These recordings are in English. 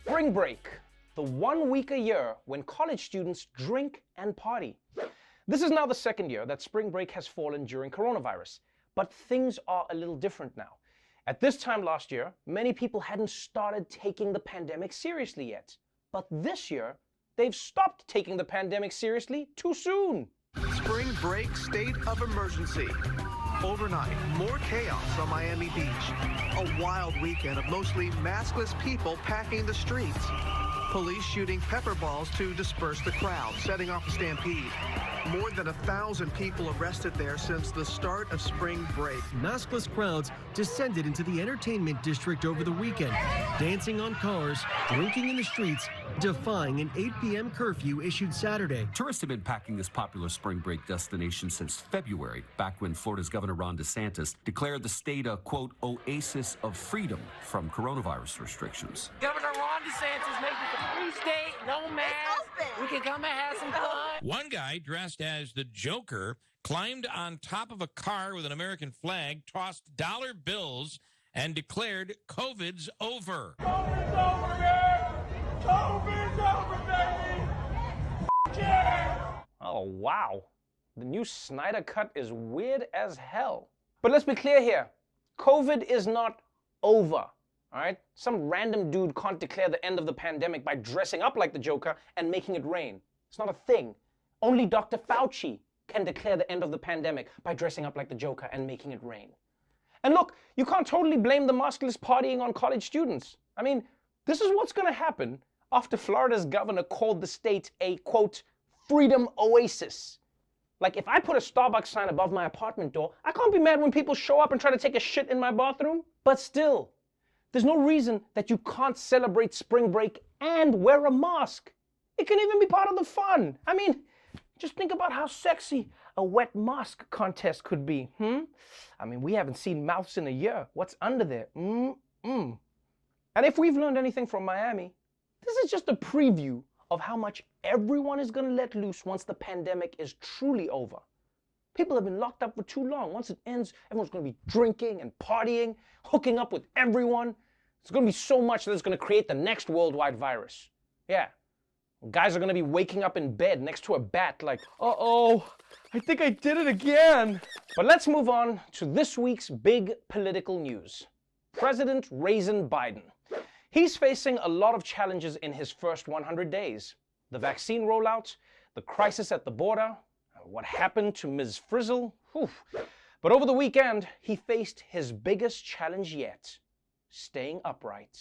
Spring break, the 1 week a year when college students drink and party. This is now the second year that spring break has fallen during coronavirus, but things are a little different now. At this time last year, many people hadn't started taking the pandemic seriously yet. But this year, they've stopped taking the pandemic seriously too soon. Spring break state of emergency. Overnight, more chaos on Miami Beach. A wild weekend of mostly maskless people packing the streets. Police shooting pepper balls to disperse the crowd, setting off a stampede. More than 1,000 people arrested there since the start of spring break. Maskless crowds descended into the entertainment district over the weekend, dancing on cars, drinking in the streets, defying an 8 p.m. curfew issued Saturday. Tourists have been packing this popular spring break destination since February, back when Florida's Governor Ron DeSantis declared the state a, quote, oasis of freedom from coronavirus restrictions. Governor Ron DeSantis making it a free state, no mask. We can come and have some fun. One guy dressed as the Joker climbed on top of a car with an American flag, tossed dollar bills, and declared COVID's over. COVID's over, man! COVID's over, baby! Yeah! Oh, wow. The new Snyder Cut is weird as hell. But let's be clear here. COVID is not over, all right? Some random dude can't declare the end of the pandemic by dressing up like the Joker and making it rain. It's not a thing. Only Dr. Fauci can declare the end of the pandemic by dressing up like the Joker and making it rain. And look, you can't totally blame the maskless partying on college students. I mean, this is what's going to happen after Florida's governor called the state a, quote, freedom oasis. Like, if I put a Starbucks sign above my apartment door, I can't be mad when people show up and try to take a shit in my bathroom. But still, there's no reason that you can't celebrate spring break and wear a mask. It can even be part of the fun. I mean, just think about how sexy a wet mask contest could be, I mean, we haven't seen mouths in a year. What's under there? And if we've learned anything from Miami, this is just a preview of how much everyone is going to let loose once the pandemic is truly over. People have been locked up for too long. Once it ends, everyone's going to be drinking and partying, hooking up with everyone. It's going to be so much that it's going to create the next worldwide virus. Yeah. Guys are going to be waking up in bed next to a bat like, uh-oh, I think I did it again. But let's move on to this week's big political news. President Raisin Biden. He's facing a lot of challenges in his first 100 days. The vaccine rollout, the crisis at the border, what happened to Ms. Frizzle. Whew. But over the weekend, he faced his biggest challenge yet, staying upright.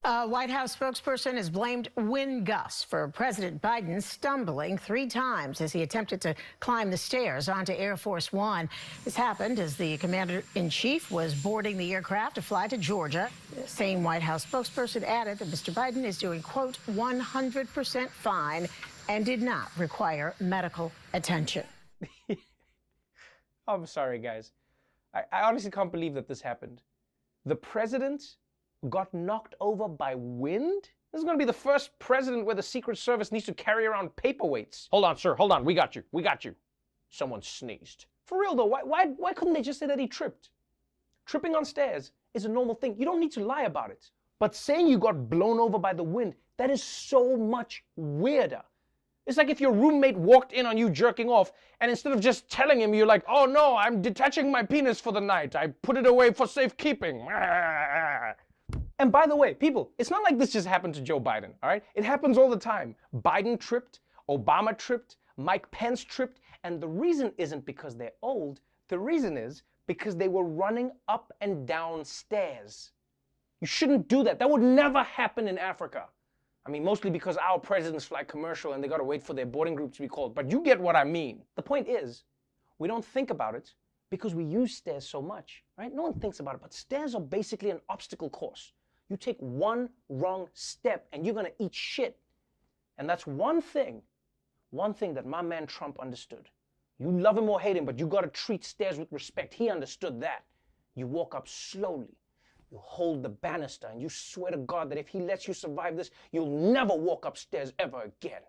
A White House spokesperson has blamed wind gusts for President Biden stumbling 3 times as he attempted to climb the stairs onto Air Force One. This happened as the commander-in-chief was boarding the aircraft to fly to Georgia. The same White House spokesperson added that Mr. Biden is doing, quote, 100% fine and did not require medical attention. I'm sorry, guys. I honestly can't believe that this happened. The president got knocked over by wind? This is going to be the first president where the Secret Service needs to carry around paperweights. Hold on, sir. Hold on. We got you. We got you. Someone sneezed. For real, though, why couldn't they just say that he tripped? Tripping on stairs is a normal thing. You don't need to lie about it. But saying you got blown over by the wind, that is so much weirder. It's like if your roommate walked in on you jerking off, and instead of just telling him, you're like, oh no, I'm detaching my penis for the night. I put it away for safekeeping. And by the way, people, it's not like this just happened to Joe Biden, all right? It happens all the time. Biden tripped, Obama tripped, Mike Pence tripped, and the reason isn't because they're old. The reason is because they were running up and down stairs. You shouldn't do that. That would never happen in Africa. I mean, mostly because our presidents fly commercial and they gotta wait for their boarding group to be called. But you get what I mean. The point is, we don't think about it because we use stairs so much, right? No one thinks about it, but stairs are basically an obstacle course. You take one wrong step and you're gonna eat shit. And that's one thing that my man Trump understood. You love him or hate him, but you gotta treat stairs with respect. He understood that. You walk up slowly. You hold the banister and you swear to God that if he lets you survive this, you'll never walk upstairs ever again.